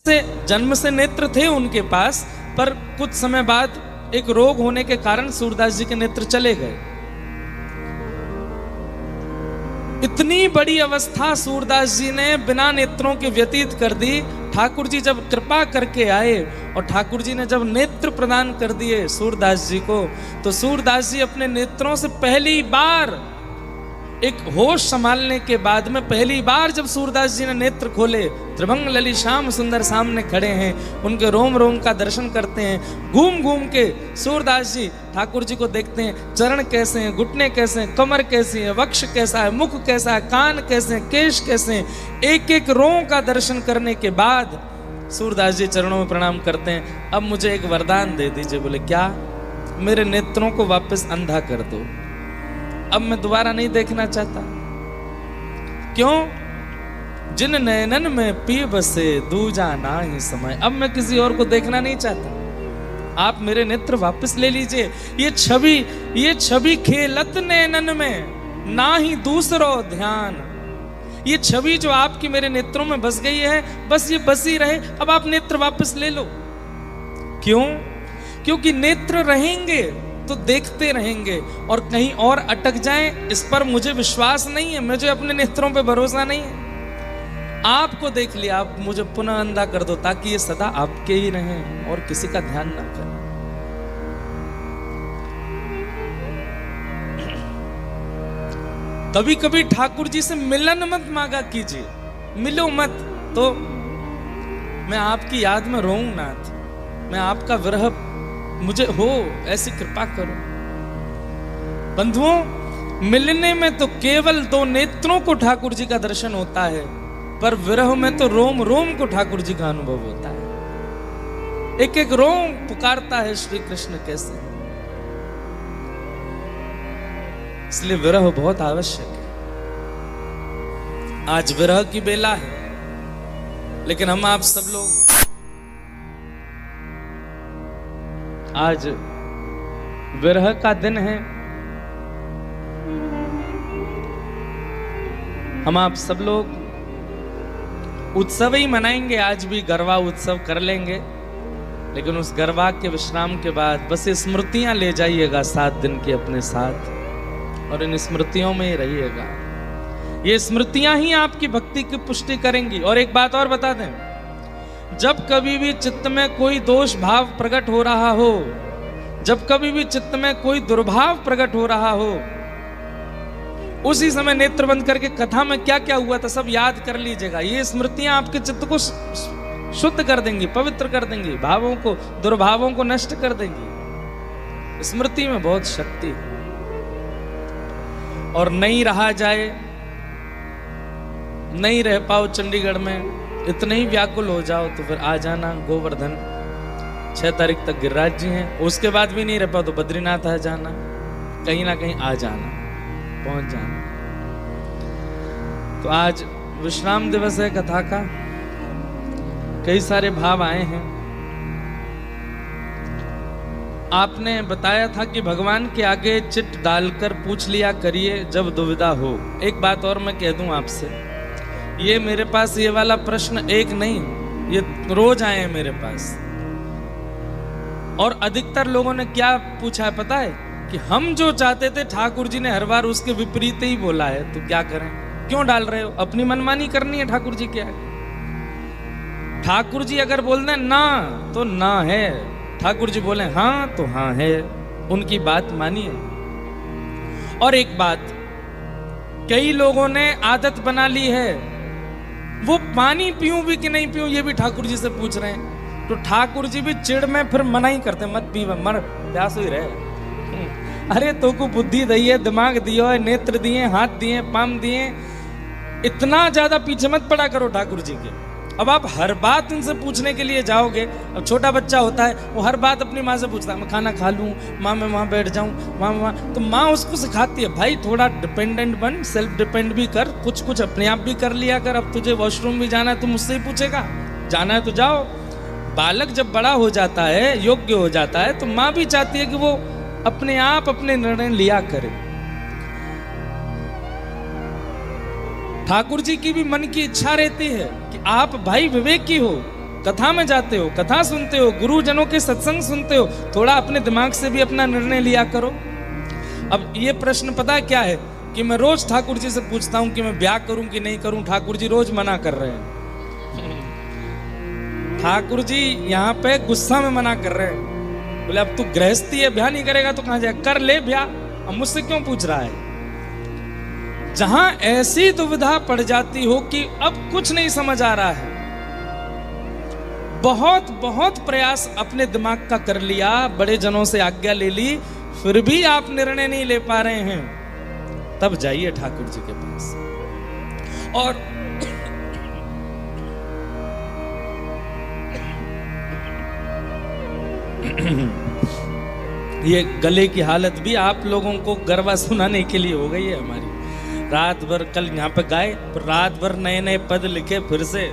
से जन्म से नेत्र थे उनके पास, पर कुछ समय बाद एक रोग होने के कारण सूरदास जी के नेत्र चले गए। इतनी बड़ी अवस्था सूरदास जी ने बिना नेत्रों के व्यतीत कर दी। ठाकुर जी जब कृपा करके आए और ठाकुर जी ने जब नेत्र प्रदान कर दिए सूरदास जी को, तो सूरदास जी अपने नेत्रों से पहली बार एक होश संभालने के बाद में पहली बार जब सूरदास जी ने नेत्र खोले, त्रिभंग ललित श्याम सुंदर सामने खड़े हैं, उनके रोम रोम का दर्शन करते हैं। घूम घूम के सूरदास जी ठाकुर जी को देखते हैं, चरण कैसे हैं, घुटने कैसे हैं, कमर कैसी है, वक्ष कैसा है, मुख कैसा है, कान कैसे हैं, केश कैसे हैं, एक एक रों का दर्शन करने के बाद सूरदास जी चरणों में प्रणाम करते हैं। अब मुझे एक वरदान दे दीजिए। बोले क्या? मेरे नेत्रों को वापस अंधा कर दो, अब मैं दोबारा नहीं देखना चाहता। क्यों? जिन नयनन में पी बसे दूजा ना ही समय। अब मैं किसी और को देखना नहीं चाहता, आप मेरे नेत्र वापस ले लीजिए। ये छवि खेलत नयनन में ना ही दूसरो ध्यान। ये छवि जो आपकी मेरे नेत्रों में बस गई है, बस ये बसी रहे, अब आप नेत्र वापस ले लो। क्यों? क्योंकि नेत्र रहेंगे तो देखते रहेंगे, और कहीं और अटक जाएं इस पर मुझे विश्वास नहीं है, मुझे अपने नेत्रों पे भरोसा नहीं है। आपको देख लिया, आप मुझे पुनः अंधा कर दो ताकि ये सदा आपके ही रहें और किसी का ध्यान ना करें। कभी कभी ठाकुर जी से मिलन मत मांगा कीजिए, मिलो मत तो मैं आपकी याद में रोऊं नाथ, मैं आपका विरह मुझे हो, ऐसी कृपा करो। बंधुओं, मिलने में तो केवल दो नेत्रों को ठाकुर जी का दर्शन होता है, पर विरह में तो रोम रोम को ठाकुर जी का अनुभव होता है। एक एक रोम पुकारता है श्री कृष्ण कैसे। इसलिए विरह बहुत आवश्यक है। आज विरह की बेला है, लेकिन हम आप सब लोग आज विरह का दिन है। हम आप सब लोग उत्सव ही मनाएंगे, आज भी गरबा उत्सव कर लेंगे, लेकिन उस गरबा के विश्राम के बाद बस स्मृतियां ले जाइएगा 7 दिन की अपने साथ, और इन स्मृतियों में ही रहिएगा। ये स्मृतियां ही आपकी भक्ति की पुष्टि करेंगी। और एक बात और बता दें, जब कभी भी चित्त में कोई दोष भाव प्रकट हो रहा हो, जब कभी भी चित्त में कोई दुर्भाव प्रकट हो रहा हो, उसी समय नेत्र बंद करके कथा में क्या क्या हुआ था सब याद कर लीजिएगा। ये स्मृतियां आपके चित्त को शुद्ध कर देंगी, पवित्र कर देंगी, भावों को, दुर्भावों को नष्ट कर देंगी। स्मृति में बहुत शक्ति है। और नहीं रहा जाए, नहीं रह पाओ चंडीगढ़ में, इतने ही व्याकुल हो जाओ तो फिर आ जाना गोवर्धन। 6 तारीख तक गिरिराज जी हैं, उसके बाद भी नहीं रह पाओ तो बद्रीनाथ आ जाना, कहीं ना कहीं आ जाना, पहुंच जाना। तो आज विश्राम दिवस है कथा का, कई सारे भाव आए हैं। आपने बताया था कि भगवान के आगे चिट डालकर पूछ लिया करिए जब दुविधा हो। एक बात और मैं कह दूं आपसे, ये मेरे पास ये वाला प्रश्न एक नहीं, ये रोज आए हैं मेरे पास। और अधिकतर लोगों ने क्या पूछा है पता है? कि हम जो चाहते थे ठाकुर जी ने हर बार उसके विपरीत ही बोला है, तो क्या करें? क्यों डाल रहे हो? अपनी मनमानी करनी है ठाकुर जी के आगे। ठाकुर जी अगर बोल दें ना तो ना है, ठाकुर जी बोले हाँ तो हाँ है, उनकी बात मानिए। और एक बात, कई लोगों ने आदत बना ली है, वो पानी पीऊं भी कि नहीं पीऊं ये भी ठाकुर जी से पूछ रहे हैं। तो ठाकुर जी भी चिड़ में फिर मना ही करते, मत पी, मर, प्यास ही रहे। अरे तो को बुद्धि दी है, दिमाग दियो है, नेत्र दिए, हाथ दिए, पाम दिए, इतना ज्यादा पीछे मत पड़ा करो ठाकुर जी के। अब आप हर बात उनसे पूछने के लिए जाओगे, अब छोटा बच्चा होता है वो हर बात अपनी माँ से पूछता है, मैं खाना खा लूँ माँ, मैं वहाँ बैठ जाऊँ माँ, तो माँ उसको सिखाती है भाई थोड़ा डिपेंडेंट बन, सेल्फ डिपेंड भी कर, कुछ कुछ अपने आप भी कर लिया कर। अब तुझे वॉशरूम भी जाना है तो मुझसे ही पूछेगा, जाना है तो जाओ। बालक जब बड़ा हो जाता है, योग्य हो जाता है, तो माँ भी चाहती है कि वो अपने आप अपने निर्णय लिया करे। ठाकुर जी की भी मन की इच्छा रहती है कि आप भाई विवेकी हो, कथा में जाते हो, कथा सुनते हो, गुरुजनों के सत्संग सुनते हो, थोड़ा अपने दिमाग से भी अपना निर्णय लिया करो। अब ये प्रश्न पता क्या है कि मैं रोज ठाकुर जी से पूछता हूं कि मैं ब्याह करूं कि नहीं करूं, ठाकुर जी रोज मना कर रहे हैं। ठाकुर जी यहाँ पे गुस्सा में मना कर रहे हैं, बोले अब तू गृहस्थी है, ब्याह नहीं करेगा तो कहां जाए, कर ले ब्याह, अब मुझसे क्यों पूछ रहा है। जहां ऐसी दुविधा पड़ जाती हो कि अब कुछ नहीं समझ आ रहा है, बहुत बहुत प्रयास अपने दिमाग का कर लिया, बड़े जनों से आज्ञा ले ली, फिर भी आप निर्णय नहीं ले पा रहे हैं, तब जाइए ठाकुर जी के पास। और ये गले की हालत भी आप लोगों को गरबा सुनाने के लिए हो गई है हमारी। रात भर कल यहाँ पे गाए, रात भर नए नए पद लिखे, फिर से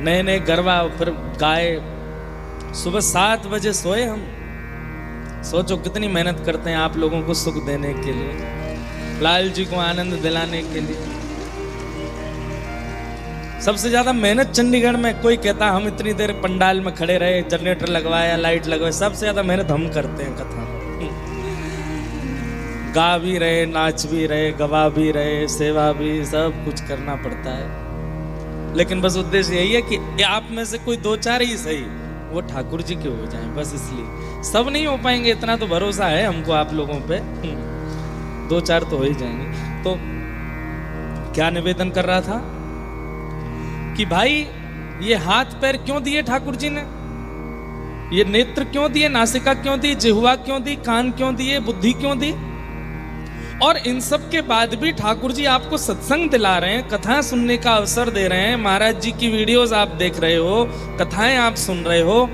नए नए गरबा फिर गाए, सुबह 7 बजे सोए हम। सोचो कितनी मेहनत करते हैं आप लोगों को सुख देने के लिए, लाल जी को आनंद दिलाने के लिए। सबसे ज्यादा मेहनत चंडीगढ़ में, कोई कहता हम इतनी देर पंडाल में खड़े रहे, जनरेटर लगवाया, लाइट लगवाया, सबसे ज्यादा मेहनत हम करते हैं कथा में। गा भी रहे, नाच भी रहे, गवा भी रहे, सेवा भी, सब कुछ करना पड़ता है। लेकिन बस उद्देश्य यही है कि आप में से कोई 2-4 ही सही वो ठाकुर जी के हो जाएं, बस इसलिए। सब नहीं हो पाएंगे, इतना तो भरोसा है हमको आप लोगों पे, 2-4 तो हो ही जाएंगे। तो क्या निवेदन कर रहा था कि भाई ये हाथ पैर क्यों दिए ठाकुर जी ने, ये नेत्र क्यों दिए, नासिका क्यों दी, जिह्वा क्यों दी, कान क्यों दिए, बुद्धि क्यों दी, और इन सब के बाद भी ठाकुर जी आपको सत्संग दिला रहे हैं, कथाएं सुनने का अवसर दे रहे हैं, महाराज जी की वीडियोस आप देख रहे हो, कथाएं आप सुन रहे हो,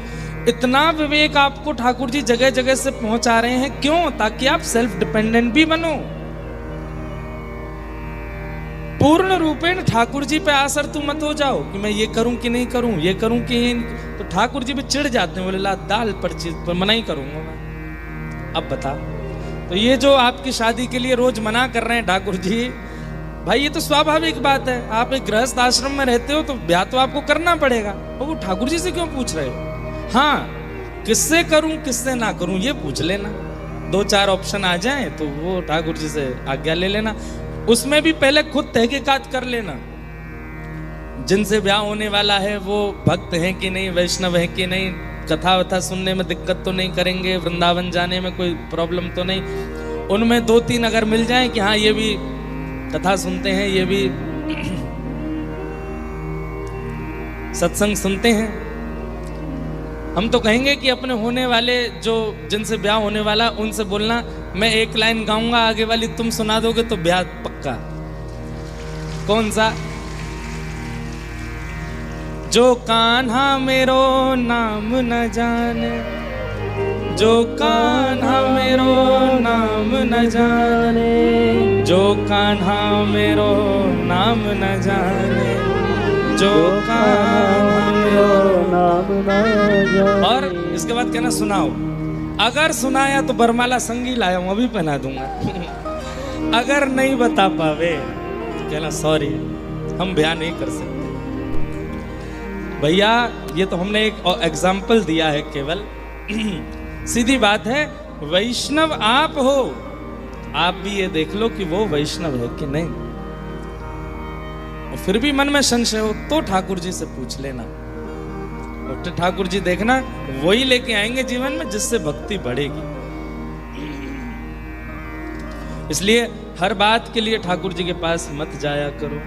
इतना विवेक आपको ठाकुर जी जगह जगह से पहुंचा रहे हैं। क्यों? ताकि आप सेल्फ डिपेंडेंट भी बनो, पूर्ण रूपेण ठाकुर जी पे आसर तू मत हो जाओ कि मैं ये करूं कि नहीं करूं, ये करूं कि तो ठाकुर जी भी चिढ़ जाते हैं, बोले ला दाल पर चीज पर मना ही करूंगा मैं। अब बता, तो ये जो आपकी शादी के लिए रोज मना कर रहे हैं ठाकुर जी, भाई ये तो स्वाभाविक बात है, आप एक गृहस्थ आश्रम में रहते हो तो ब्याह तो आपको करना पड़ेगा, और वो ठाकुर जी से क्यों पूछ रहे हो। हाँ, किससे करूं किससे ना करूं ये पूछ लेना, 2-4 ऑप्शन आ जाए तो वो ठाकुर जी से आज्ञा ले लेना, उसमें भी पहले खुद तहकीकात कर लेना, जिनसे ब्याह होने वाला है वो भक्त हैं कि नहीं, वैष्णव है कि नहीं, कथा वथा सुनने में दिक्कत तो नहीं करेंगे, वृंदावन जाने में कोई प्रॉब्लम तो नहीं। उनमें 2-3 अगर मिल जाए कि हाँ ये भी कथा सुनते हैं, ये भी सत्संग सुनते हैं, हम तो कहेंगे कि अपने होने वाले जो जिनसे ब्याह होने वाला उनसे बोलना, मैं एक लाइन गाऊंगा, आगे वाली तुम सुना दोगे तो ब्याह पक्का। कौन सा? जो कान्हा मेरो नाम न जाने, जो कान्हा मेरो नाम न जाने, जो कान्हा मेरो नाम न जाने, जो कान्हा मेरो नाम न जाने। और इसके बाद कहना सुनाओ, अगर सुनाया तो बरमाला संगी लाया हूं, अभी पहना दूंगा, अगर नहीं बता पावे तो कहना सॉरी हम ब्याह नहीं कर सकते। भैया ये तो हमने एक एग्जाम्पल दिया है केवल, सीधी बात है, वैष्णव आप हो, आप भी ये देख लो कि वो वैष्णव है कि नहीं, और फिर भी मन में संशय हो तो ठाकुर जी से पूछ लेना, और तो ठाकुर जी देखना वही लेके आएंगे जीवन में जिससे भक्ति बढ़ेगी। इसलिए हर बात के लिए ठाकुर जी के पास मत जाया करो।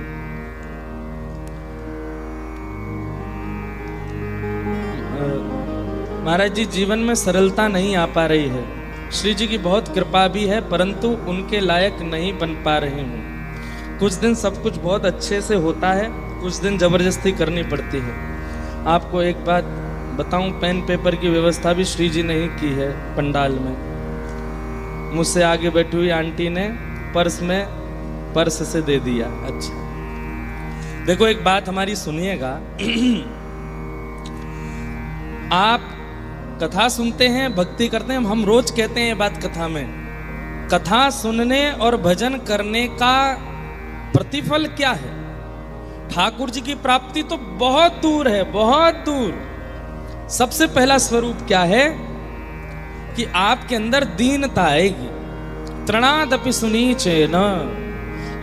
महाराज जी जीवन में सरलता नहीं आ पा रही है, श्री जी की बहुत कृपा भी है, परंतु उनके लायक नहीं बन पा रहे हूँ। कुछ दिन सब कुछ बहुत अच्छे से होता है, कुछ दिन जबरदस्ती करनी पड़ती है। आपको एक बात बताऊं, पेन पेपर की व्यवस्था भी श्री जी ने ही की है पंडाल में। मुझसे आगे बैठी हुई आंटी ने पर्स से दे दिया। अच्छा देखो एक बात हमारी सुनिएगा, आप कथा सुनते हैं, भक्ति करते हैं, हम रोज कहते हैं ये बात कथा में, कथा सुनने और भजन करने का प्रतिफल क्या है? ठाकुर जी की प्राप्ति तो बहुत दूर है, बहुत दूर। सबसे पहला स्वरूप क्या है कि आपके अंदर दीनता आएगी। तृणादपि सुनीचेन,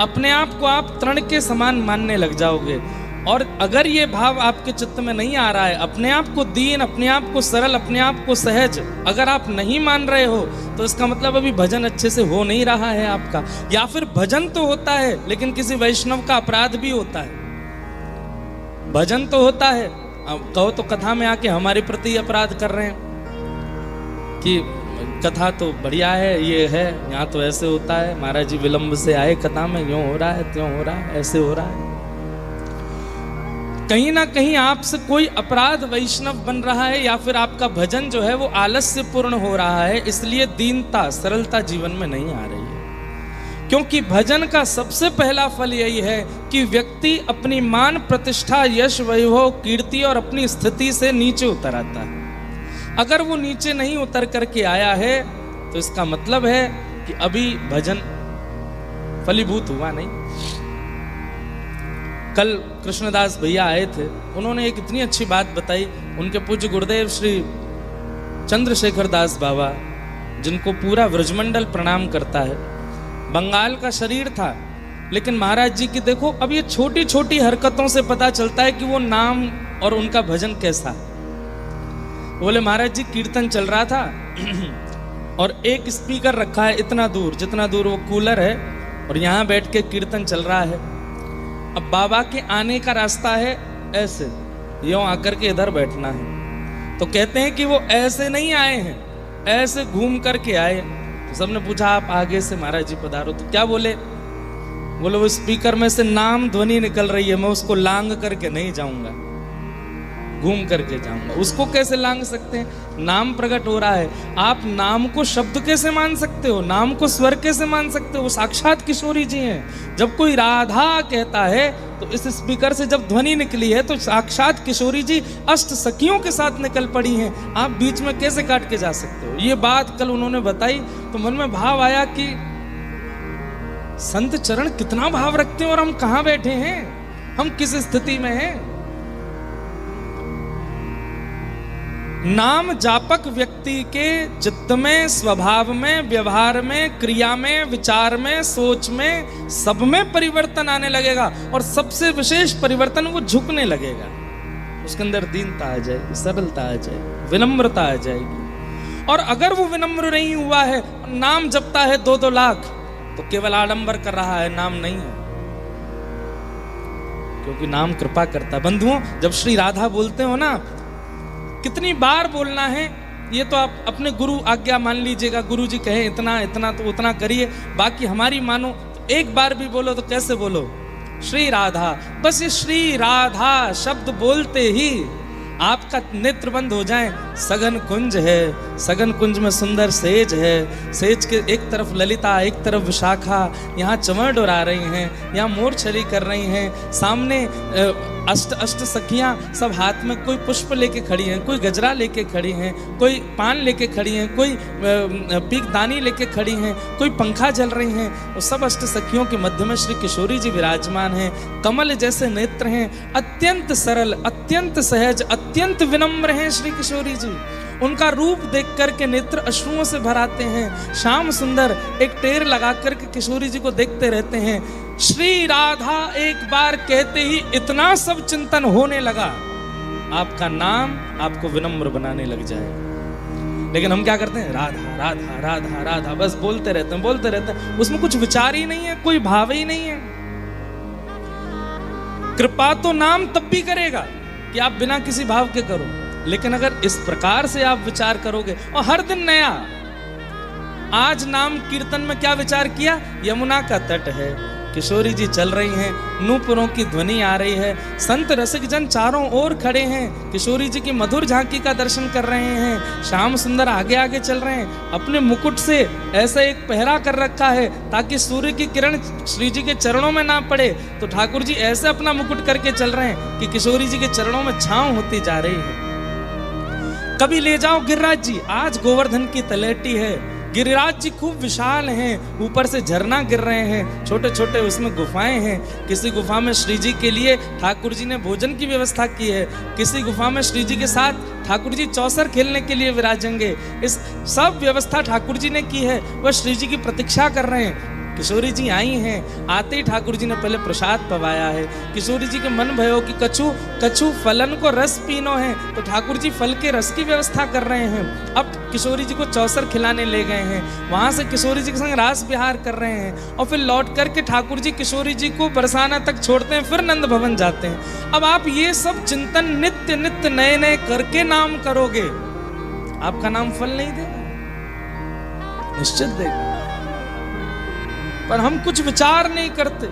अपने आप को आप तृण के समान मानने लग जाओगे। और अगर ये भाव आपके चित्त में नहीं आ रहा है, अपने आप को दीन, अपने आप को सरल, अपने आप को सहज अगर आप नहीं मान रहे हो, तो इसका मतलब अभी भजन अच्छे से हो नहीं रहा है आपका। या फिर भजन तो होता है लेकिन किसी वैष्णव का अपराध भी होता है। भजन तो होता है, अब कहो तो कथा में आके हमारे प्रति अपराध कर रहे हैं कि कथा तो बढ़िया है, ये है, यहाँ तो ऐसे होता है, महाराज जी विलंब से आए कथा में, यूं हो रहा है, त्यों हो रहा है, ऐसे हो रहा है। कहीं ना कहीं आपसे कोई अपराध वैष्णव बन रहा है, या फिर आपका भजन जो है वो आलस्य पूर्ण हो रहा है, इसलिए दीनता, सरलता जीवन में नहीं आ रही है। क्योंकि भजन का सबसे पहला फल यही है कि व्यक्ति अपनी मान प्रतिष्ठा, यश, वैभव, कीर्ति और अपनी स्थिति से नीचे उतर आता है। अगर वो नीचे नहीं उतर करके आया है तो इसका मतलब है कि अभी भजन फलीभूत हुआ नहीं। कल कृष्णदास भैया आए थे, उन्होंने एक इतनी अच्छी बात बताई। उनके पूज्य गुरुदेव श्री चंद्रशेखर दास बाबा, जिनको पूरा व्रजमंडल प्रणाम करता है, बंगाल का शरीर था, लेकिन महाराज जी की देखो अब ये छोटी छोटी हरकतों से पता चलता है कि वो नाम और उनका भजन कैसा है। बोले महाराज जी कीर्तन चल रहा था और एक स्पीकर रखा है इतना दूर, जितना दूर वो कूलर है, और यहाँ बैठ के कीर्तन चल रहा है। अब बाबा के आने का रास्ता है ऐसे, यूं आकर के इधर बैठना है। तो कहते हैं कि वो ऐसे नहीं आए हैं, ऐसे घूम करके आए। तो सबने पूछा आप आगे से महाराज जी पधारो, तो क्या बोले? बोले वो स्पीकर में से नाम ध्वनि निकल रही है, मैं उसको लांग करके नहीं जाऊंगा, घूम करके जाऊंगा। उसको कैसे लांग सकते हैं? नाम प्रकट हो रहा है। आप नाम को शब्द कैसे मान सकते हो? नाम को स्वर कैसे मान सकते हो? वो साक्षात किशोरी जी हैं। जब कोई राधा कहता है तो इस स्पीकर से जब ध्वनि निकली है तो साक्षात किशोरी जी अष्ट सखियों के साथ निकल पड़ी हैं। आप बीच में कैसे काट के जा सकते हो? ये बात कल उन्होंने बताई तो मन में भाव आया कि संत चरण कितना भाव रखते हैं और हम कहां बैठे हैं, हम किस स्थिति में हैं। नाम जापक व्यक्ति के चित्त में, स्वभाव में, व्यवहार में, क्रिया में, विचार में, सोच में, सब में परिवर्तन आने लगेगा। और सबसे विशेष परिवर्तन, वो झुकने लगेगा, उसके अंदर दीनता आ जाएगी, सरलता आ जाएगी, विनम्रता आ जाएगी। और अगर वो विनम्र नहीं हुआ है, नाम जपता है 2-2 लाख, तो केवल आडंबर कर रहा है, नाम नहीं है। क्योंकि नाम कृपा करता। बंधुओं, जब श्री राधा बोलते हो ना, कितनी बार बोलना है ये तो आप अपने गुरु आज्ञा मान लीजिएगा। गुरु जी कहे इतना इतना तो उतना करिए, बाकी हमारी मानो। तो एक बार भी बोलो तो कैसे बोलो? श्री राधा। बस ये श्री राधा शब्द बोलते ही आपका नेत्र बंद हो जाए। सघन कुंज है, सघन कुंज में सुंदर सेज है, सेज के एक तरफ ललिता, एक तरफ विशाखा, यहाँ चमर डोरा रही हैं, यहाँ मोर छली कर रही हैं, सामने अष्ट सखियाँ सब हाथ में कोई पुष्प लेके खड़ी हैं, कोई गजरा लेके खड़ी हैं, कोई पान लेके खड़ी हैं, कोई पीकदानी लेके खड़ी हैं, कोई पंखा जल रही हैं। और सब अष्ट सखियों के मध्य में श्री किशोरी जी विराजमान हैं। कमल जैसे नेत्र हैं, अत्यंत सरल, अत्यंत सहज, अत्यंत विनम्र हैं श्री किशोरी जी। उनका रूप देख करके नेत्र अश्रुओं से भर आते हैं। श्याम सुंदर एक टेर लगा करके किशोरी जी को देखते रहते हैं। श्री राधा एक बार कहते ही इतना सब चिंतन होने लगा, आपका नाम आपको विनम्र बनाने लग जाए। लेकिन हम क्या करते हैं? राधा राधा राधा राधा, बस बोलते रहते हैं, बोलते रहते हैं। उसमें कुछ विचार ही नहीं है, कोई भाव ही नहीं है। कृपा तो नाम तब भी करेगा कि आप बिना किसी भाव के करो, लेकिन अगर इस प्रकार से आप विचार करोगे, और हर दिन नया। आज नाम कीर्तन में क्या विचार किया? यमुना का तट है, किशोरी जी चल रही हैं, नूपुरों की ध्वनि आ रही है, संत रसिक जन चारों ओर खड़े हैं, किशोरी जी की मधुर झांकी का दर्शन कर रहे हैं। श्याम सुंदर आगे आगे चल रहे हैं, अपने मुकुट से ऐसा एक पहरा कर रखा है ताकि सूर्य की किरण श्री जी के चरणों में ना पड़े। तो ठाकुर जी ऐसे अपना मुकुट करके चल रहे हैं कि किशोरी जी के चरणों में छांव होती जा रही है। कभी ले जाओ गिरिराज जी, आज गोवर्धन की तलेटी है, गिरिराज जी खूब विशाल हैं, ऊपर से झरना गिर रहे हैं, छोटे छोटे उसमें गुफाएं हैं। किसी गुफा में श्री जी के लिए ठाकुर जी ने भोजन की व्यवस्था की है, किसी गुफा में श्री जी के साथ ठाकुर जी चौसर खेलने के लिए विराजेंगे। इस सब व्यवस्था ठाकुर जी ने की है, वह श्री जी की प्रतीक्षा कर रहे हैं। किशोरी जी आई हैं, आते ही ठाकुर जी ने पहले प्रसाद पवाया है। किशोरी जी के मन भयो कि कछु फलन को रस पीनो है, तो ठाकुर जी फल के रस की व्यवस्था कर रहे हैं। अब किशोरी जी को चौसर खिलाने ले गए हैं, वहां से किशोरी जी के संग रास विहार कर रहे हैं और फिर लौट करके ठाकुर जी किशोरी जी को बरसाना तक छोड़ते हैं, फिर नंद भवन जाते हैं। अब आप ये सब चिंतन नित्य नित्य नए नए करके नाम करोगे, आपका नाम फल नहीं देगा, निश्चित देगा। पर हम कुछ विचार नहीं करते,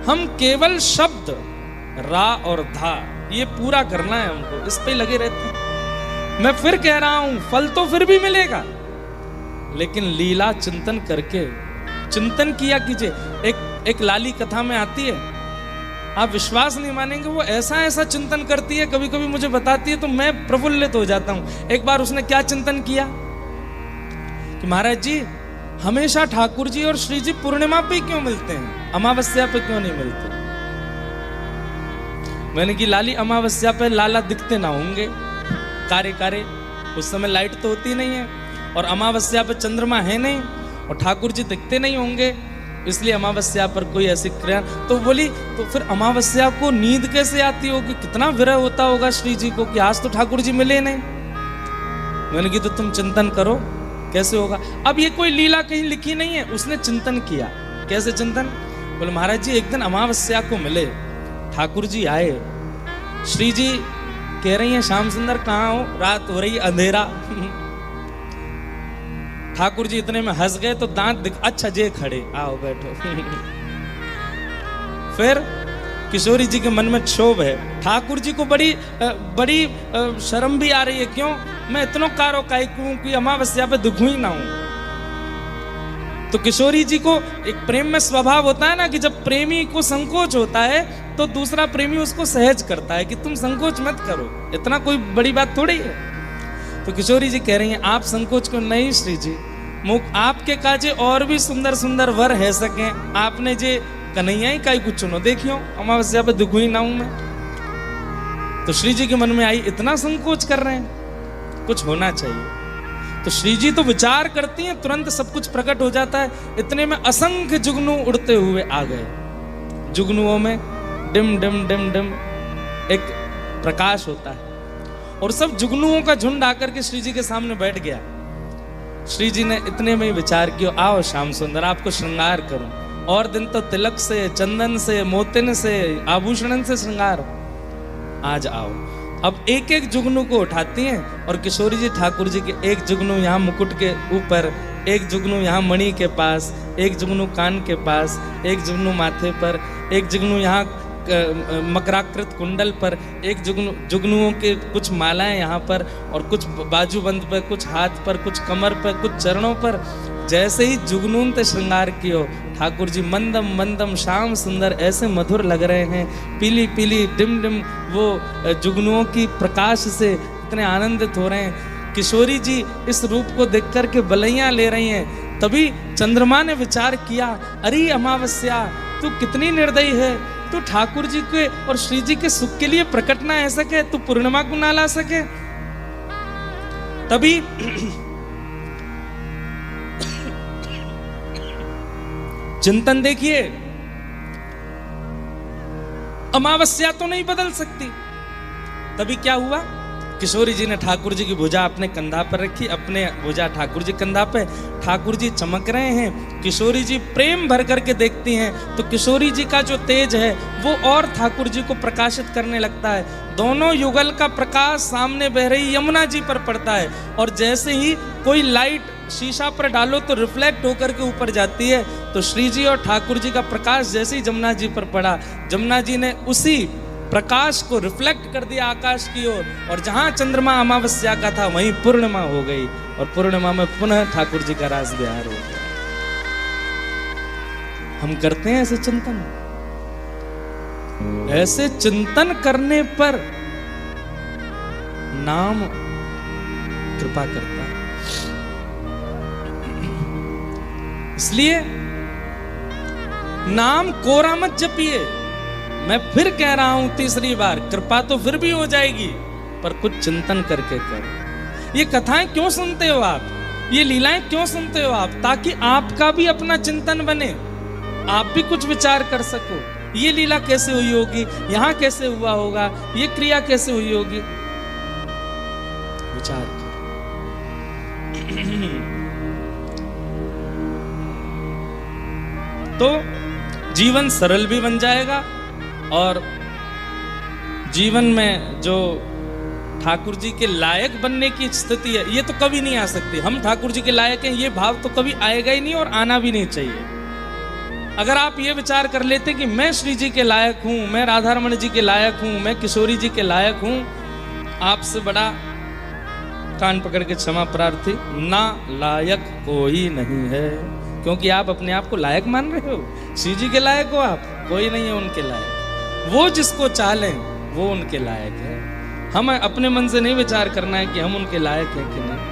हम केवल शब्द रा और धा ये पूरा करना है हमको, इस पे लगे रहते हैं। मैं फिर कह रहा हूं, फल तो फिर भी मिलेगा, लेकिन लीला चिंतन करके चिंतन किया कीजिए। एक लाली कथा में आती है, आप विश्वास नहीं मानेंगे, वो ऐसा ऐसा चिंतन करती है, कभी कभी मुझे बताती है तो मैं प्रफुल्लित हो जाता हूं। एक बार उसने क्या चिंतन किया कि महाराज जी हमेशा ठाकुर जी और श्री जी पूर्णिमा पे क्यों मिलते हैं, अमावस्या पे क्यों नहीं मिलते। मैंने की लाली अमावस्या पे लाला दिखते ना होंगे, कारे कारे, उस समय लाइट तो होती नहीं है, और अमावस्या पे चंद्रमा है नहीं, और ठाकुर जी दिखते नहीं होंगे, इसलिए अमावस्या पर कोई ऐसी क्रिया। तो बोली तो फिर अमावस्या को नींद कैसे आती होगी, कितना विरह होता होगा श्री जी को कि आज तो ठाकुर जी मिले नहीं। मैंने की तो तुम चिंतन करो कैसे होगा। अब ये कोई लीला कहीं लिखी नहीं है, उसने चिंतन किया। कैसे चिंतन, बोले महाराज जी एक दिन अमावस्या को मिले, ठाकुर जी आए, श्री जी कह रही हैं श्याम सुंदर कहाँ हो, रात हो रही अंधेरा। ठाकुर जी इतने में हंस गए तो दांत दिख, अच्छा जे खड़े, आओ बैठो। फिर किशोरी जी के मन में क्षोभ है, ठाकुर जी को बड़ी शर्म भी आ रही है, क्यों मैं इतनो कारो कायकू कि अमावस्या पे दुखू ही ना हूं। तो किशोरी जी को एक प्रेम में स्वभाव होता है ना कि जब प्रेमी को संकोच होता है तो दूसरा प्रेमी उसको सहज करता है कि तुम संकोच मत करो, इतना कोई बड़ी बात थोड़ी है। तो किशोरी जी कह रही हैं आप संकोच क्यों, नहीं श्री जी मुख आपके काजे और भी सुंदर सुंदर वर है सके, आपने जे कन्हैया ही काई कुछ चुनो, देखियो अमावस्या पे दुखू ही ना हूं मैं। तो श्री जी के मन में आई इतना संकोच कर रहे हैं, कुछ होना चाहिए। तो श्री जी तो विचार करती हैं, तुरंत सब कुछ प्रकट हो जाता है। इतने में असंख्य जुगनू उड़ते हुए आ गए, जुगनुओं में डिम डिम डिम डिम एक प्रकाश होता है, और सब जुगनुओं का झुंड आकर के श्री जी के सामने बैठ गया। श्री जी ने इतने में ही विचार किया, आओ श्याम सुंदर आपको श्रृंगार करूं, और दिन तो तिलक से, चंदन से, मोतिन से, आभूषणन से श्रृंगार, आज आओ। अब एक एक जुगनू को उठाती हैं, और किशोरी जी ठाकुर जी के एक जुगनू यहाँ मुकुट के ऊपर, एक जुगनू यहाँ मणि के पास, एक जुगनू कान के पास, एक जुगनू माथे पर, एक जुगनू यहाँ मकराकृत कुंडल पर, एक जुगनुओं के कुछ मालाएं यहाँ पर, और कुछ बाजूबंद पर, कुछ हाथ पर, कुछ कमर पर, कुछ चरणों पर। जैसे ही जुगनून ते श्रृंगार कियो, ठाकुर जी मंदम मंदम श्याम सुंदर ऐसे मधुर लग रहे हैं, पीली पीली डिम डिम वो जुगनुओं की प्रकाश से इतने आनंदित हो रहे हैं। किशोरी जी इस रूप को देख करके बलैया ले रही हैं। तभी चंद्रमा ने विचार किया, अरे अमावस्या तू कितनी निर्दयी है, तू ठाकुर जी के और श्री जी के सुख के लिए प्रकट ना आ सके, तू पूर्णिमा को ना ला सके। तभी चिंतन देखिए, अमावस्या तो नहीं बदल सकती। तभी क्या हुआ, किशोरी जी ने ठाकुर जी की भुजा अपने कंधा पर रखी, अपने भुजा ठाकुर जी कंधा पे, ठाकुर जी चमक रहे हैं, किशोरी जी प्रेम भर करके देखती हैं, तो किशोरी जी का जो तेज है वो और ठाकुर जी को प्रकाशित करने लगता है। दोनों युगल का प्रकाश सामने बह रही यमुना जी पर पड़ता है, और जैसे ही कोई लाइट शीशा पर डालो तो रिफ्लेक्ट होकर के ऊपर जाती है। तो श्री जी और ठाकुर जी का प्रकाश जैसे ही जमुना जी पर पड़ा, जमुना जी ने उसी प्रकाश को रिफ्लेक्ट कर दिया आकाश की ओर, और जहां चंद्रमा अमावस्या का था वहीं पूर्णिमा हो गई, और पूर्णिमा में पुनः ठाकुर जी का रास विहार हो गया। हम करते हैं ऐसे चिंतन, ऐसे चिंतन करने पर नाम कृपा करता है। इसलिए नाम कोरा मत जपिए। मैं फिर कह रहा हूं तीसरी बार, कृपा तो फिर भी हो जाएगी, पर कुछ चिंतन करके करो। ये कथाएं क्यों सुनते हो आप, ये लीलाएं क्यों सुनते हो आप? ताकि आपका भी अपना चिंतन बने, आप भी कुछ विचार कर सको। ये लीला कैसे हुई होगी, यहां कैसे हुआ होगा, ये क्रिया कैसे हुई होगी, विचार करो। तो जीवन सरल भी बन जाएगा, और जीवन में जो ठाकुर जी के लायक बनने की स्थिति है, ये तो कभी नहीं आ सकती। हम ठाकुर जी के लायक हैं, ये भाव तो कभी आएगा ही नहीं, और आना भी नहीं चाहिए। अगर आप ये विचार कर लेते कि मैं श्री जी के लायक हूं, मैं राधा रमण जी के लायक हूं, मैं किशोरी जी के लायक हूं, आपसे बड़ा कान पकड़ के क्षमा प्रार्थी, ना लायक कोई नहीं है। क्योंकि आप अपने आप को लायक मान रहे हो। श्री जी के लायक हो आप, कोई नहीं है उनके लायक। वो जिसको चालें वो उनके लायक है। हमें अपने मन से नहीं विचार करना है कि हम उनके लायक हैं कि नहीं।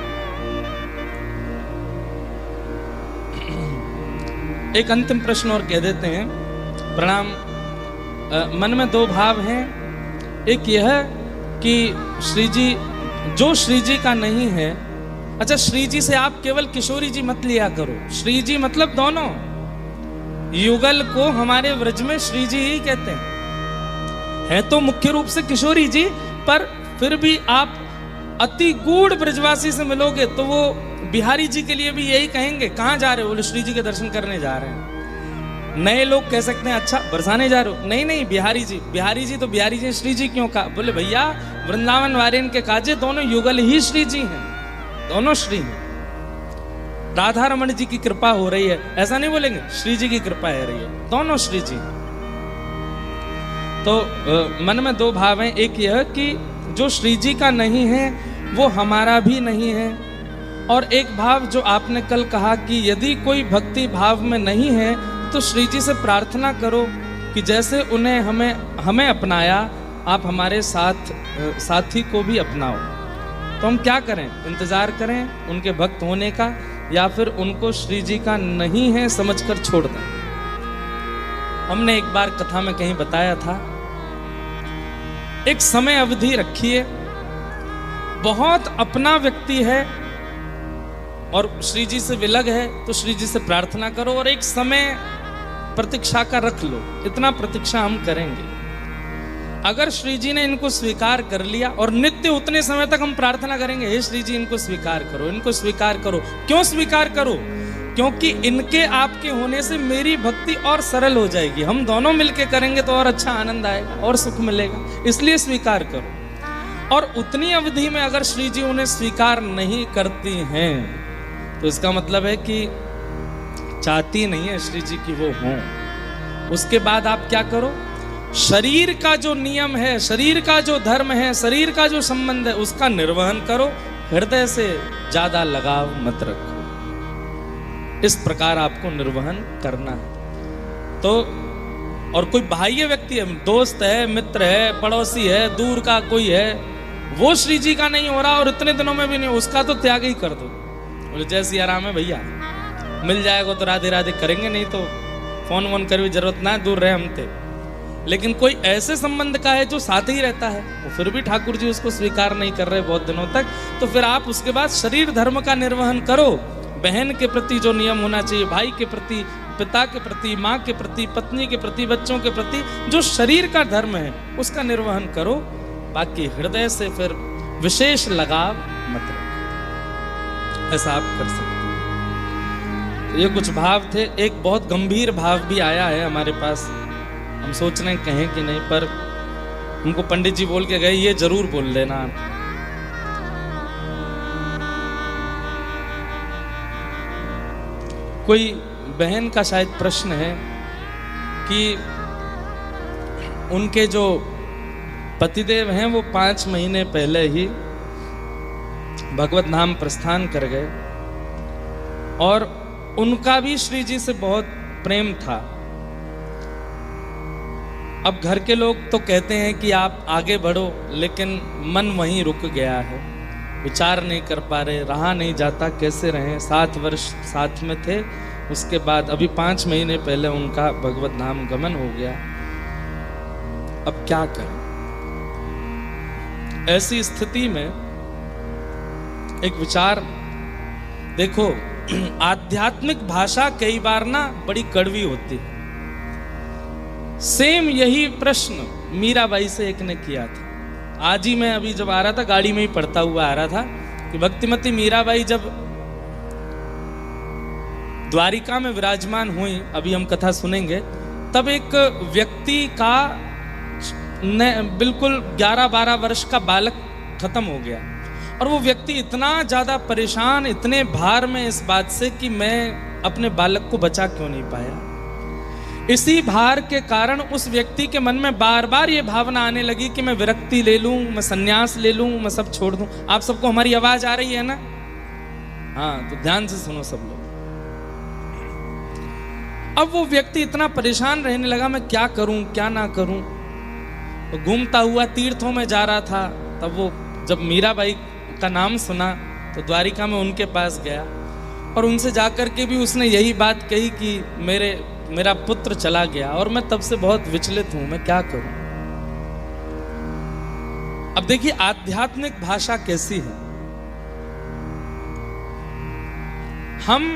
एक अंतिम प्रश्न और कह देते हैं। प्रणाम। मन में दो भाव हैं। एक यह कि श्री जी, जो श्री जी का नहीं है, अच्छा श्री जी से आप केवल किशोरी जी मत लिया करो। श्री जी मतलब दोनों, युगल को हमारे व्रज में श्री जी ही कहते हैं। है तो मुख्य रूप से किशोरी जी, पर फिर भी आप अति गूढ़ ब्रजवासी से मिलोगे तो वो बिहारी जी के लिए भी यही कहेंगे, कहाँ जा रहे हो? बोले श्री जी के दर्शन करने जा रहे हैं। नए लोग कह सकते हैं अच्छा बरसाने जा रहे हो? नहीं नहीं, बिहारी जी। बिहारी जी तो बिहारी जी, श्री जी क्यों कहा? बोले भैया वृंदावन वारियन के काजे दोनों युगल ही श्री जी हैं, दोनों श्री हैं। राधा रमण जी की कृपा हो रही है, ऐसा नहीं बोलेंगे, श्री जी की कृपा है रही है, दोनों श्री जी। तो मन में दो भाव हैं। एक यह कि जो श्री जी का नहीं है वो हमारा भी नहीं है, और एक भाव जो आपने कल कहा कि यदि कोई भक्ति भाव में नहीं है तो श्री जी से प्रार्थना करो कि जैसे उन्हें हमें अपनाया, आप हमारे साथी को भी अपनाओ। तो हम क्या करें? इंतजार करें उनके भक्त होने का, या फिर उनको श्री जी का नहीं है समझकर छोड़ दें? हमने एक बार कथा में कहीं बताया था, एक समय अवधि रखिए, बहुत अपना व्यक्ति है और श्री जी से विलग है, तो श्री जी से प्रार्थना करो और एक समय प्रतीक्षा का रख लो, इतना प्रतीक्षा हम करेंगे। अगर श्री जी ने इनको स्वीकार कर लिया, और नित्य उतने समय तक हम प्रार्थना करेंगे, हे श्री जी इनको स्वीकार करो, इनको स्वीकार करो। क्यों स्वीकार करो? क्योंकि इनके आपके होने से मेरी भक्ति और सरल हो जाएगी। हम दोनों मिलके करेंगे तो और अच्छा आनंद आएगा और सुख मिलेगा, इसलिए स्वीकार करो। और उतनी अवधि में अगर श्री जी उन्हें स्वीकार नहीं करती हैं तो इसका मतलब है कि चाहती नहीं है श्री जी की वो हों। उसके बाद आप क्या करो? शरीर का जो नियम है, शरीर का जो धर्म है, शरीर का जो संबंध है, उसका निर्वहन करो, हृदय से ज्यादा लगाव मत रखो। इस प्रकार आपको निर्वहन करना है। तो और कोई बाह्य व्यक्ति है, दोस्त है, मित्र है, पड़ोसी है, दूर का कोई है, वो श्री जी का नहीं हो रहा और इतने दिनों में भी नहीं, उसका तो त्याग ही कर दो। बोले जय सिया राम है भैया, मिल जाएगा तो राधे राधे करेंगे, नहीं तो फोन वोन कर भी जरूरत ना है, दूर रहे हमसे। लेकिन कोई ऐसे संबंध का है जो साथ ही रहता है, वो फिर भी ठाकुर जी उसको स्वीकार नहीं कर रहे बहुत दिनों तक, तो फिर आप उसके बाद शरीर धर्म का निर्वहन करो। बहन के प्रति जो नियम होना चाहिए, भाई के प्रति, पिता के प्रति, माँ के प्रति, पत्नी के प्रति, बच्चों के प्रति, जो शरीर का धर्म है उसका निर्वहन करो। बाकी हृदय से फिर विशेष लगाव मत रखो। ऐसा आप कर सकते हैं। तो ये कुछ भाव थे। एक बहुत गंभीर भाव भी आया है हमारे पास, हम सोच रहे हैं कहें कि नहीं, पर हमको पंडित जी बोल के गए ये जरूर बोल देना आप। कोई बहन का शायद प्रश्न है कि उनके जो पतिदेव हैं वो 5 महीने पहले ही भगवत धाम प्रस्थान कर गए और उनका भी श्री जी से बहुत प्रेम था। अब घर के लोग तो कहते हैं कि आप आगे बढ़ो, लेकिन मन वहीं रुक गया है, विचार नहीं कर पा रहे, रहा नहीं जाता, कैसे रहें, 7 वर्ष साथ में थे, उसके बाद अभी 5 महीने पहले उनका भगवत नाम गमन हो गया। अब क्या करें? ऐसी स्थिति में एक विचार, देखो आध्यात्मिक भाषा कई बार ना बड़ी कड़वी होती है। सेम यही प्रश्न मीराबाई से एक ने किया था। आज ही मैं अभी जब आ रहा था, गाड़ी में ही पढ़ता हुआ आ रहा था कि भक्तिमती मीराबाई जब द्वारिका में विराजमान हुई, अभी हम कथा सुनेंगे, तब एक व्यक्ति का बिल्कुल 11-12 वर्ष का बालक खत्म हो गया और वो व्यक्ति इतना ज्यादा परेशान, इतने भार में इस बात से कि मैं अपने बालक को बचा क्यों नहीं पाया। इसी भार के कारण उस व्यक्ति के मन में बार बार ये भावना आने लगी कि मैं विरक्ति ले लूं, मैं संन्यास ले लूं, मैं सब छोड़ दूं। आप सबको हमारी आवाज आ रही है ना? हाँ, तो ध्यान से सुनो सब लोग। अब वो व्यक्ति इतना परेशान रहने लगा, मैं क्या करूं क्या ना करूं। तो घूमता हुआ तीर्थों में जा रहा था, तब वो जब मीराबाई का नाम सुना तो द्वारिका में उनके पास गया और उनसे जाकर के भी उसने यही बात कही कि मेरा पुत्र चला गया और मैं तब से बहुत विचलित हूं, मैं क्या करूं। अब देखिए आध्यात्मिक भाषा कैसी है। हम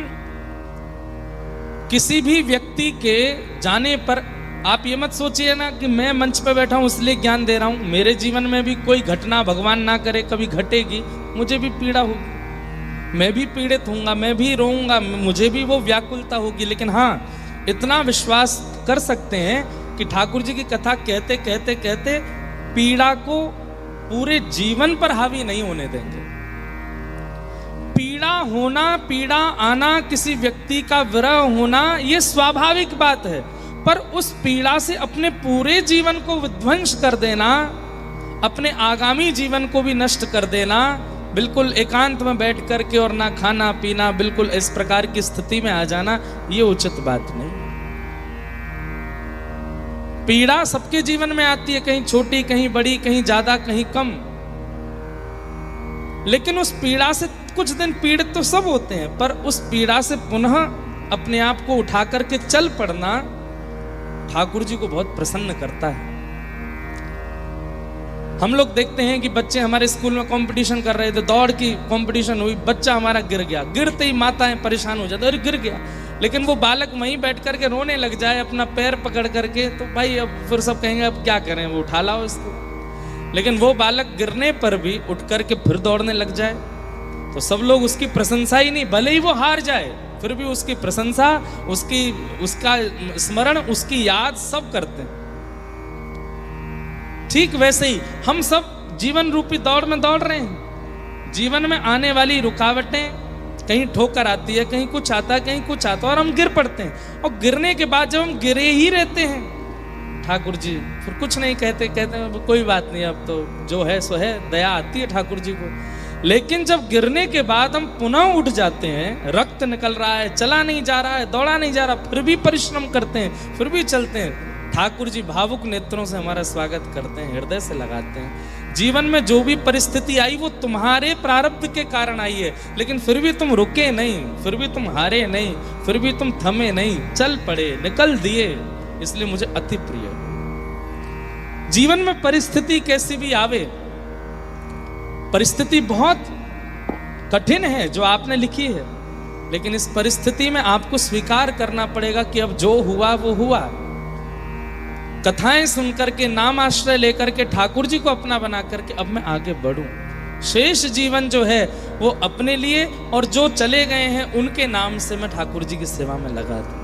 किसी भी व्यक्ति के जाने पर, आप ये मत सोचिए ना कि मैं मंच पे बैठा हूं इसलिए ज्ञान दे रहा हूं। मेरे जीवन में भी कोई घटना, भगवान ना करे कभी घटेगी, मुझे भी पीड़ा होगी, मैं भी पीड़ित होऊंगा, मैं भी रोऊंगा, मुझे भी वो व्याकुलता होगी। लेकिन हाँ, इतना विश्वास कर सकते हैं कि ठाकुर जी की कथा कहते कहते कहते पीड़ा को पूरे जीवन पर हावी नहीं होने देंगे। पीड़ा होना, पीड़ा आना, किसी व्यक्ति का विरह होना, ये स्वाभाविक बात है, पर उस पीड़ा से अपने पूरे जीवन को विध्वंस कर देना, अपने आगामी जीवन को भी नष्ट कर देना, बिल्कुल एकांत में बैठ करके और ना खाना पीना, बिल्कुल इस प्रकार की स्थिति में आ जाना, ये उचित बात नहीं। पीड़ा सबके जीवन में आती है, कहीं छोटी, कहीं बड़ी, कहीं ज्यादा, कहीं कम। लेकिन उस पीड़ा से कुछ दिन पीड़ित तो सब होते हैं, पर उस पीड़ा से पुनः अपने आप को उठा करके चल पड़ना ठाकुर जी को बहुत प्रसन्न करता है। हम लोग देखते हैं कि बच्चे हमारे स्कूल में कंपटीशन कर रहे थे, दौड़ की कंपटीशन हुई, बच्चा हमारा गिर गया, गिरते ही माताएं परेशान हो जाती, अरे गिर गया। लेकिन वो बालक वहीं बैठ करके रोने लग जाए अपना पैर पकड़ करके, तो भाई अब फिर सब कहेंगे अब क्या करें, वो उठा लाओ इसको। लेकिन वो बालक गिरने पर भी उठ करके फिर दौड़ने लग जाए तो सब लोग उसकी प्रशंसा ही नहीं, भले ही वो हार जाए फिर भी उसकी प्रशंसा, उसका स्मरण, उसकी याद सब करते हैं। ठीक वैसे ही हम सब जीवन रूपी दौड़ में दौड़ रहे हैं। जीवन में आने वाली रुकावटें, कहीं ठोकर आती है, कहीं कुछ आता है, कहीं कुछ आता है और हम गिर पड़ते हैं। और गिरने के बाद जब हम गिरे ही रहते हैं, ठाकुर जी फिर कुछ नहीं कहते, कहते हैं कोई बात नहीं, अब तो जो है सो है, दया आती है ठाकुर जी को। लेकिन जब गिरने के बाद हम पुनः उठ जाते हैं, रक्त निकल रहा है, चला नहीं जा रहा है, दौड़ा नहीं जा रहा, फिर भी परिश्रम करते हैं, फिर भी चलते हैं, ठाकुर जी भावुक नेत्रों से हमारा स्वागत करते हैं, हृदय से लगाते हैं। जीवन में जो भी परिस्थिति आई वो तुम्हारे प्रारब्ध के कारण आई है, लेकिन फिर भी तुम रुके नहीं, फिर भी तुम हारे नहीं, फिर भी तुम थमे नहीं, चल पड़े, निकल दिए। इसलिए मुझे अति प्रिय जीवन में परिस्थिति कैसी भी आवे, परिस्थिति बहुत कठिन है जो आपने लिखी है, लेकिन इस परिस्थिति में आपको स्वीकार करना पड़ेगा कि अब जो हुआ वो हुआ। कथाएं सुनकर के, नाम आश्रय लेकर के, ठाकुर जी को अपना बना करके अब मैं आगे बढ़ूं। शेष जीवन जो है वो अपने लिए, और जो चले गए हैं उनके नाम से मैं ठाकुर जी की सेवा में लगा दूं।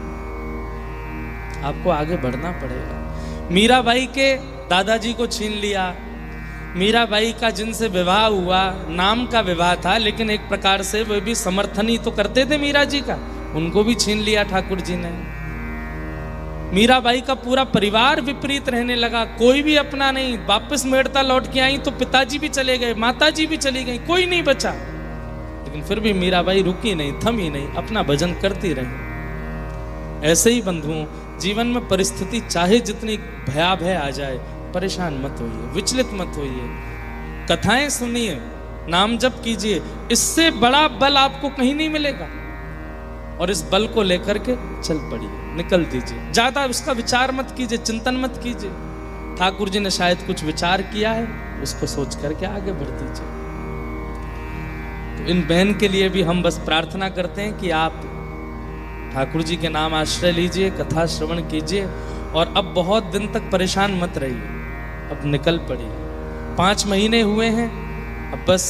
आपको आगे बढ़ना पड़ेगा। मीराबाई के दादाजी को छीन लिया, मीराबाई का जिनसे विवाह हुआ, नाम का विवाह था, लेकिन एक प्रकार से वे भी समर्थन ही तो करते थे मीरा जी का, उनको भी छीन लिया ठाकुर जी ने। मीराबाई का पूरा परिवार विपरीत रहने लगा, कोई भी अपना नहीं। वापस मेड़ता लौट के आई तो पिताजी भी चले गए, माताजी भी चली गई, कोई नहीं बचा। लेकिन फिर भी मीराबाई रुकी नहीं, थमी नहीं, अपना भजन करती रही। ऐसे ही बंधुओं, जीवन में परिस्थिति चाहे जितनी भयावह आ जाए, परेशान मत होइए, विचलित मत होइए। कथाएं सुनिए, नाम जप कीजिए, इससे बड़ा बल आपको कहीं नहीं मिलेगा। और इस बल को लेकर के चल पड़ी, निकल दीजिए। ज्यादा उसका विचार मत कीजिए, चिंतन मत कीजिए। ठाकुर जी ने शायद कुछ विचार किया है, उसको सोच करके आगे बढ़ दीजिए। तो इन बहन के लिए भी हम बस प्रार्थना करते हैं कि आप ठाकुर जी के नाम आश्रय लीजिए, कथा श्रवण कीजिए, और अब बहुत दिन तक परेशान मत रहिए, अब निकल पड़िए। 5 महीने हुए हैं, अब बस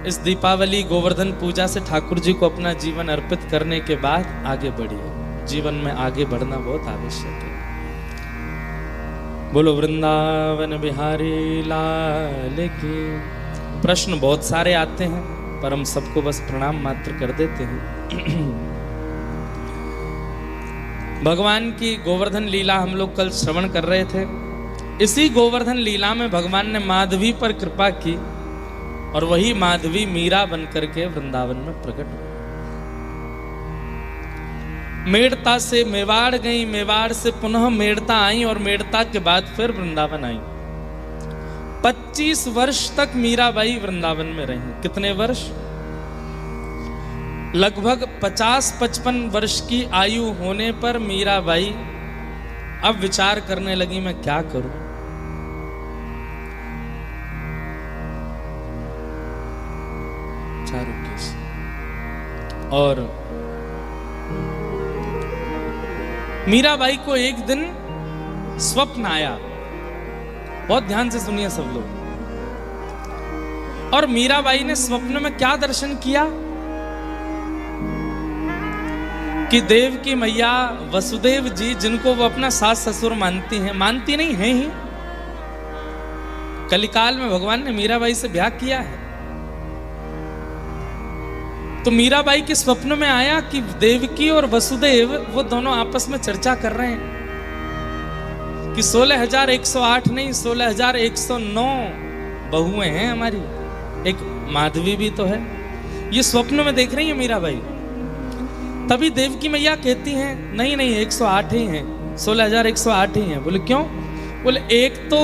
इस दीपावली गोवर्धन पूजा से ठाकुर जी को अपना जीवन अर्पित करने के बाद आगे बढ़िए। जीवन में आगे बढ़ना बहुत आवश्यक है। बोलो वृंदावन बिहारी लाल की। प्रश्न बहुत सारे आते हैं, पर हम सबको बस प्रणाम मात्र कर देते हैं। भगवान की गोवर्धन लीला हम लोग कल श्रवण कर रहे थे। इसी गोवर्धन लीला में भगवान ने माधवी पर कृपा की, और वही माधवी मीरा बनकर के वृंदावन में प्रकट हुई। मेड़ता से मेवाड़ गई, मेवाड़ से पुनः मेड़ता आई, और मेड़ता के बाद फिर वृंदावन आई। 25 वर्ष तक मीराबाई वृंदावन में रही। कितने वर्ष? लगभग 50-55 वर्ष की आयु होने पर मीराबाई अब विचार करने लगी, मैं क्या करूं। और मीराबाई को एक दिन स्वप्न आया। बहुत ध्यान से सुनिए सब लोग। और मीराबाई ने स्वप्न में क्या दर्शन किया कि देव की मैया वसुदेव जी, जिनको वो अपना सास ससुर मानती हैं, मानती नहीं है ही, कलिकाल में भगवान ने मीराबाई से ब्याह किया है। तो मीराबाई के स्वप्न में आया कि देवकी और वसुदेव वो दोनों आपस में चर्चा कर रहे हैं कि 16,108 नहीं, 16,109 बहुएं हैं हमारी, एक माधवी भी तो है। ये स्वप्न में देख रही है मीराबाई। तभी देवकी मैया कहती हैं, नहीं नहीं 108 ही हैं, 16,108 ही हैं। बोले क्यों? बोले एक तो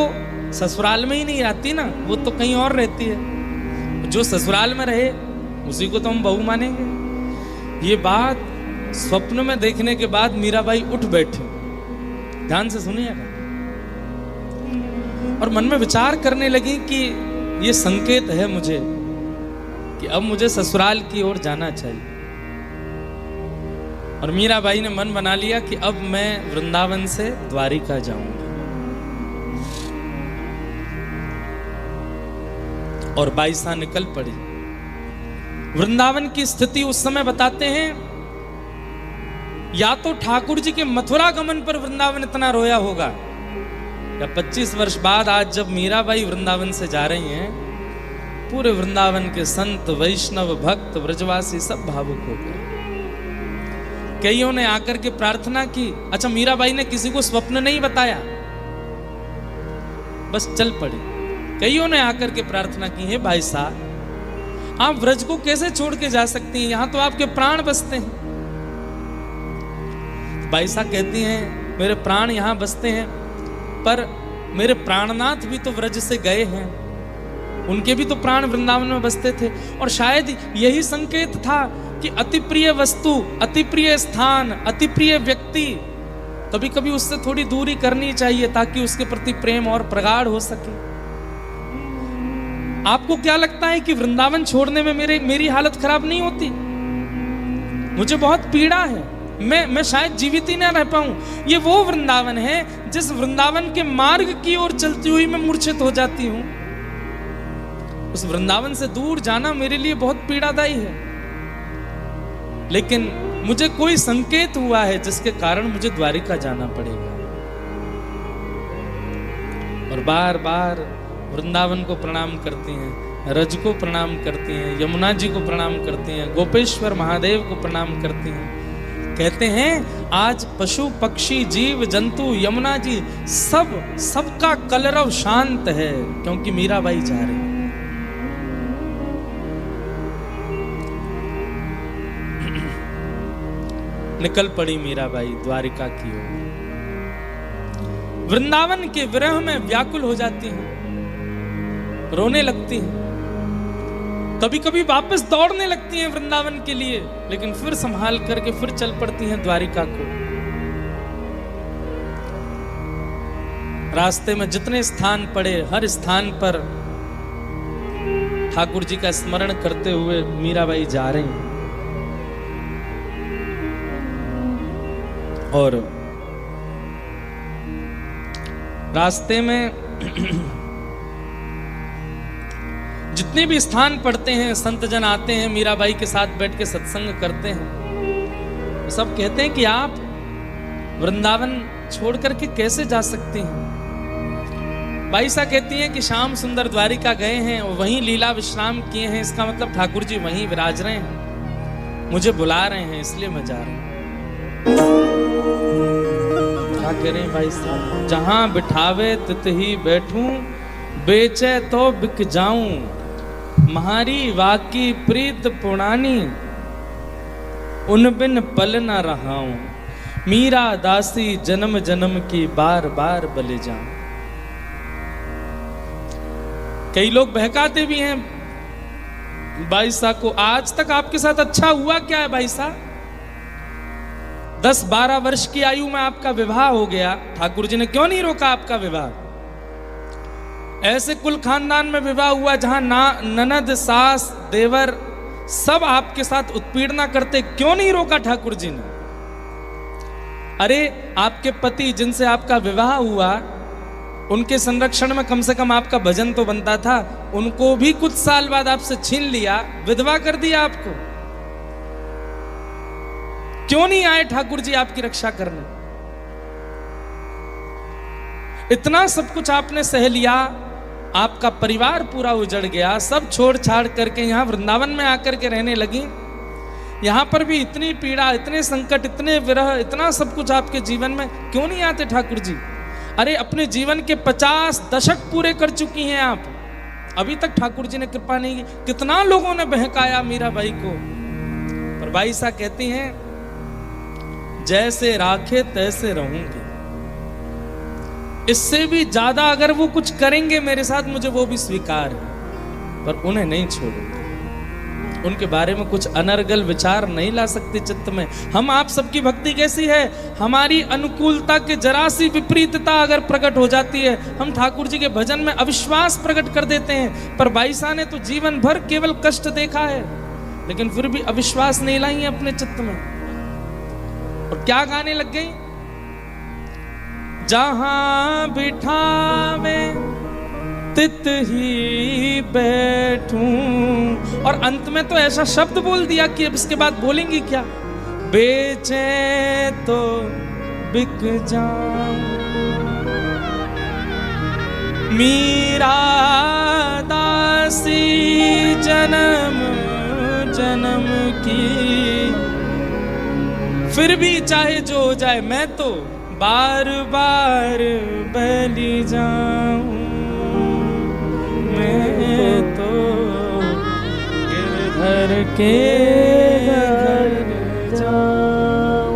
ससुराल में ही नहीं रहती ना, वो तो कहीं और रहती है। जो ससुराल में रहे उसी को तो हम बहू मानेंगे। ये बात स्वप्न में देखने के बाद मीराबाई उठ बैठी। ध्यान से सुनिएगा। और मन में विचार करने लगी कि ये संकेत है मुझे कि अब मुझे ससुराल की ओर जाना चाहिए। और मीराबाई ने मन बना लिया कि अब मैं वृंदावन से द्वारिका जाऊंगी। और बाईसा निकल पड़ी। वृंदावन की स्थिति उस समय बताते हैं, या तो ठाकुर जी के मथुरा गमन पर वृंदावन इतना रोया होगा, या 25 वर्ष बाद आज जब मीराबाई वृंदावन से जा रही हैं, पूरे वृंदावन के संत वैष्णव भक्त ब्रजवासी सब भावुक हो गए। कईयों ने आकर के प्रार्थना की। अच्छा, मीराबाई ने किसी को स्वप्न नहीं बताया, बस चल पड़ी। कईयों ने आकर के प्रार्थना की, है भाई साहब आप व्रज को कैसे छोड़ के जा सकती हैं, यहां तो आपके प्राण बसते हैं। भाई साहब कहती हैं, मेरे प्राण यहां बसते हैं, पर मेरे प्राणनाथ भी तो व्रज से गए हैं, उनके भी तो प्राण वृंदावन में बसते थे। और शायद यही संकेत था कि अति प्रिय वस्तु, अति प्रिय स्थान, अति प्रिय व्यक्ति, कभी कभी उससे थोड़ी दूरी करनी चाहिए ताकि उसके प्रति प्रेम और प्रगाढ़ हो सके। आपको क्या लगता है कि वृंदावन छोड़ने में मेरी हालत खराब नहीं होती? मुझे बहुत पीड़ा है, मैं शायद जीवित ही ना रह पाऊं। ये वो वृंदावन है जिस वृंदावन के मार्ग की ओर चलती हुई मैं मूर्छित हो जाती हूं। उस वृंदावन से दूर जाना मेरे लिए बहुत पीड़ादायी है। लेकिन मुझे कोई संकेत हुआ है जिसके कारण मुझे द्वारिका जाना पड़ेगा। और बार बार वृंदावन को प्रणाम करती हैं, रज को प्रणाम करती हैं, यमुना जी को प्रणाम करती हैं, गोपेश्वर महादेव को प्रणाम करती हैं। कहते हैं आज पशु पक्षी जीव जंतु यमुना जी सबका कलरव शांत है, क्योंकि मीराबाई जा रही है। निकल पड़ी मीराबाई द्वारिका की ओर। वृंदावन के विरह में व्याकुल हो जाती हैं, रोने लगती हैं। कभी कभी वापस दौड़ने लगती हैं वृंदावन के लिए, लेकिन फिर संभाल करके फिर चल पड़ती हैं द्वारिका को। रास्ते में जितने स्थान पड़े, हर स्थान पर ठाकुर जी का स्मरण करते हुए मीराबाई जा रही हैं। और रास्ते में जितने भी स्थान पड़ते हैं, संत जन आते हैं, मीराबाई के साथ बैठ के सत्संग करते हैं। सब कहते हैं कि आप वृंदावन छोड़ करके कैसे जा सकते हैं। बाईसा कहती हैं कि श्याम सुंदर द्वारिका गए हैं और वहीं लीला विश्राम किए हैं, इसका मतलब ठाकुर जी वहीं विराज रहे हैं, मुझे बुला रहे हैं, इसलिए मैं जा रही हूं। क्या कह रहे हैं भाई साहब? जहां बिठावे तित ही बैठूं, बेचे तो बिक जाऊं, महारी वाकी प्रीत पुरानी, उन बिन पल न रहाऊं, मीरा दासी जन्म जन्म की बार बार बले जाऊं। कई लोग बहकाते भी हैं बाईसा को, आज तक आपके साथ अच्छा हुआ क्या है बाईसा? 10-12 वर्ष की आयु में आपका विवाह हो गया, ठाकुर जी ने क्यों नहीं रोका आपका विवाह? ऐसे कुल खानदान में विवाह हुआ जहां ननद, सास, देवर सब आपके साथ उत्पीड़ना करते, क्यों नहीं रोका ठाकुर जी ने? अरे आपके पति जिनसे आपका विवाह हुआ, उनके संरक्षण में कम से कम आपका भजन तो बनता था, उनको भी कुछ साल बाद आपसे छीन लिया, विधवा कर दिया आपको। क्यों नहीं आए ठाकुर जी आपकी रक्षा करने? इतना सब कुछ आपने सह लिया, आपका परिवार पूरा उजड़ गया, सब छोड़ छाड़ करके यहां वृंदावन में आकर के रहने लगी। यहां पर भी इतनी पीड़ा, इतने संकट, इतने विरह, इतना सब कुछ आपके जीवन में, क्यों नहीं आते ठाकुर जी? अरे अपने जीवन के 50 दशक पूरे कर चुकी हैं आप, अभी तक ठाकुर जी ने कृपा नहीं की। कितना लोगों ने बहकाया मीराबाई को, पर बाईसा कहती हैं जैसे राखे तैसे रहूंगी, इससे भी ज्यादा अगर वो कुछ करेंगे मेरे साथ, मुझे वो भी स्वीकार है, पर उन्हें नहीं छोड़ूंगी। उनके बारे में कुछ अनर्गल विचार नहीं ला सकते चित्त में। हम आप सबकी भक्ति कैसी है? हमारी अनुकूलता के जरा सी विपरीतता अगर प्रकट हो जाती है, हम ठाकुर जी के भजन में अविश्वास प्रकट कर देते हैं। पर बाईसा ने तो जीवन भर केवल कष्ट देखा है, लेकिन फिर भी अविश्वास नहीं लाई है अपने चित्त में। और क्या गाने लग गई? जहां बिठावे तित ही बैठूं, और अंत में तो ऐसा शब्द बोल दिया कि अब इसके बाद बोलेंगी क्या? बेचे तो बिक जाऊं, मीरा दासी जन्म जन्म की, फिर भी चाहे जो हो जाए मैं तो बार बार बलि जाऊं, मैं तो गिरधर के घर जाऊं,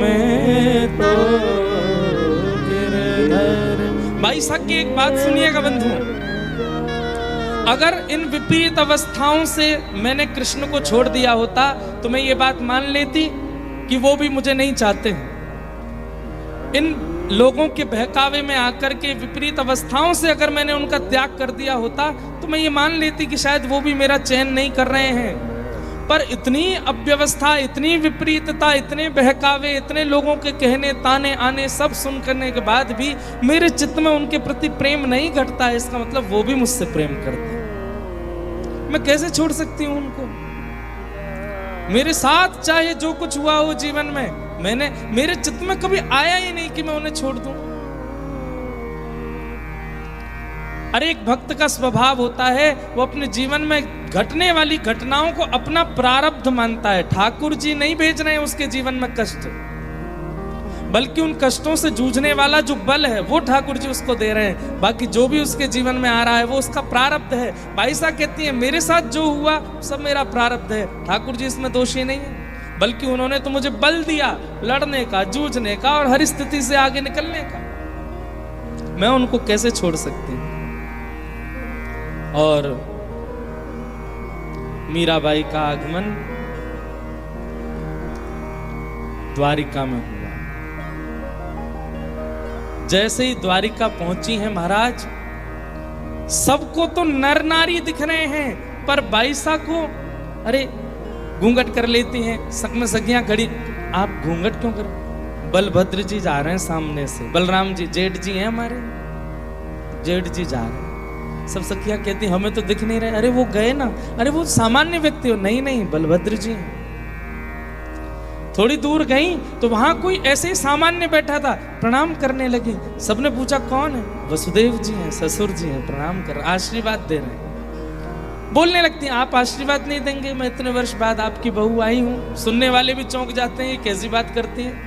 मैं तो गिरधर। बाईसा की एक बात सुनिएगा बंधु, अगर इन विपरीत अवस्थाओं से मैंने कृष्ण को छोड़ दिया होता तो मैं ये बात मान लेती कि वो भी मुझे नहीं चाहते हैं। इन लोगों के बहकावे में आकर के विपरीत अवस्थाओं से अगर मैंने उनका त्याग कर दिया होता तो मैं ये मान लेती कि शायद वो भी मेरा चयन नहीं कर रहे हैं। पर इतनी अव्यवस्था, इतनी विपरीतता, इतने बहकावे, इतने लोगों के कहने ताने आने सब सुन करने के बाद भी मेरे चित्त में उनके प्रति प्रेम नहीं घटता है, इसका मतलब वो भी मुझसे प्रेम करते हैं। मैं कैसे छोड़ सकती हूँ उनको? मेरे साथ चाहे जो कुछ हुआ हो जीवन में, मेरे चित्त में कभी आया ही नहीं कि मैं उन्हें छोड़ दूं। अरे एक भक्त का स्वभाव होता है, वो अपने जीवन में घटने वाली घटनाओं को अपना प्रारब्ध मानता है। ठाकुर जी नहीं भेज रहे हैं उसके जीवन में कष्ट, बल्कि उन कष्टों से जूझने वाला जो बल है वो ठाकुर जी उसको दे रहे हैं। बाकी जो भी उसके जीवन में आ रहा है वो उसका प्रारब्ध है। बाईसा कहती है मेरे साथ जो हुआ सब मेरा प्रारब्ध है, ठाकुर जी इसमें दोषी नहीं है, बल्कि उन्होंने तो मुझे बल दिया लड़ने का, जूझने का और हर स्थिति से आगे निकलने का। मैं उनको कैसे छोड़ सकती हूँ? और मीराबाई का आगमन द्वारिका में हुआ। जैसे ही द्वारिका पहुंची है महाराज, सबको तो नर नारी दिख रहे हैं, पर बाईसा को अरे घूंघट कर लेती हैं, सक में सखियां खड़ी। आप घूंघट क्यों कर? बलभद्र जी जा रहे हैं सामने से, बलराम जी जेठ जी हैं हमारे, जेठ जी जा रहे हैं। सब सखियां कहती हमें तो दिख नहीं रहे। अरे वो गए ना, अरे वो सामान्य व्यक्ति हो। नहीं नहीं, बलभद्र जी हैं। थोड़ी दूर गई तो वहां कोई ऐसे ही सामान्य बैठा था, प्रणाम करने लगे। सबने पूछा कौन है? वसुदेव जी हैं, ससुर जी हैं, प्रणाम कर, आशीर्वाद दे रहे हैं। बोलने लगती हैं आप आशीर्वाद नहीं देंगे? मैं इतने वर्ष बाद आपकी बहू आई हूं। सुनने वाले भी चौंक जाते हैं, कैसी बात करती है।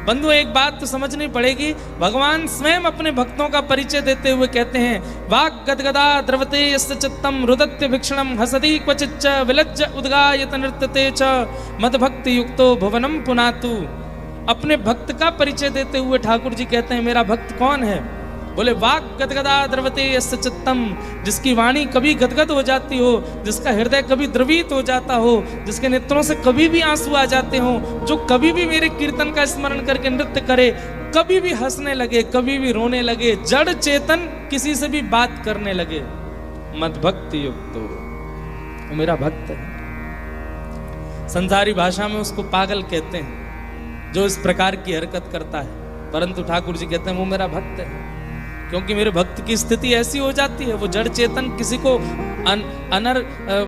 बंधु एक बात तो समझनी पड़ेगी, भगवान स्वयं अपने भक्तों का परिचय देते हुए कहते हैं, वाक् गदगदा द्रवते यस्य चित्तम रुदत्य भिक्षणम हसति क्वचिच्च विलज्ज उद्गायत नृत्यते च मदभक्ति युक्तो भुवनम पुनातु। अपने भक्त का परिचय देते हुए ठाकुर जी कहते हैं मेरा भक्त कौन है? बोले वाक् गदगदा द्रवते यस्य चित्तम, जिसकी वाणी कभी गदगद हो जाती हो, जिसका हृदय कभी द्रवित हो जाता हो, जिसके नेत्रों से कभी भी आंसू आ जाते हो, जो कभी भी मेरे कीर्तन का स्मरण करके नृत्य करे, कभी भी हंसने लगे, कभी भी रोने लगे, जड़ चेतन किसी से भी बात करने लगे, मद्भक्ति युक्तो, वो मेरा भक्त है। संसारी भाषा में उसको पागल कहते हैं जो इस प्रकार की हरकत करता है, परंतु ठाकुर जी कहते हैं वो मेरा भक्त है। क्योंकि मेरे भक्त की स्थिति ऐसी हो जाती है, वो जड़ चेतन किसी को